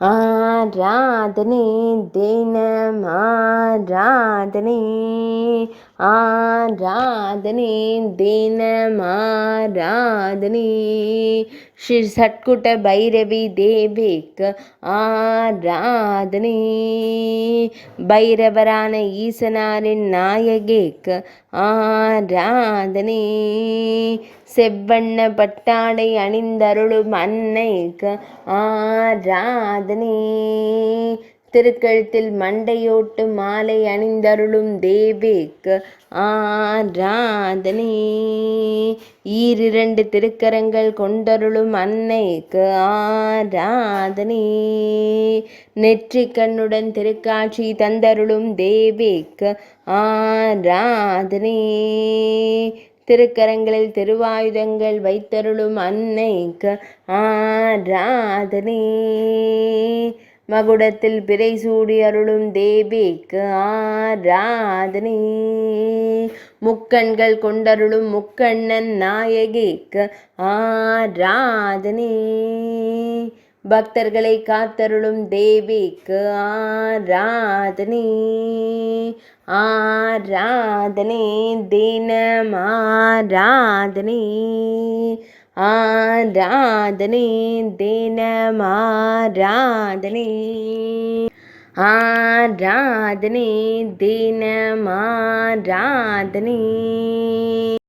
ஆராதனை தினம் ஆராதனை, ஆராதனை தினம் ஆராதனை. ஸ்ரீ சட்குட்ட பைரவி தேவிக்கு ஆராதனை. பைரவரான ஈசனாரின் நாயகிக்கு ஆராதனை. செவ்வண்ண பட்டாடை அணிந்தருளும் அன்னைக்கு ஆராதனை. திருக்கழுத்தில் மண்டையோட்டு மாலை அணிந்தருளும் தேவிக்கு ஆராதனை. ஈரிரண்டு திருக்கரங்கள் கொண்டருளும் அன்னைக்கு ஆராதனை. நெற்றிக் கண்ணுடன் திருக்காட்சி தந்தருளும் தேவிக்கு ஆராதனை. திருக்கரங்களில் திருவாயுதங்கள் வைத்தருளும் அன்னைக்கு ஆராதனை. மகுடத்தில் பிறை சூடி அருளும் தேவிக்கு ஆராதனை. முக்கண்கள் கொண்டருளும் முக்கண்ணன் நாயகிக்கு ஆராதனை. பக்தர்களை காத்தருளும் தேவிக்கு ஆராதனை. ஆராதனை தினம் ஆராதனை, ஆராதனை தினம் ஆராதனை, ஆராதனை தினம் ஆராதனை.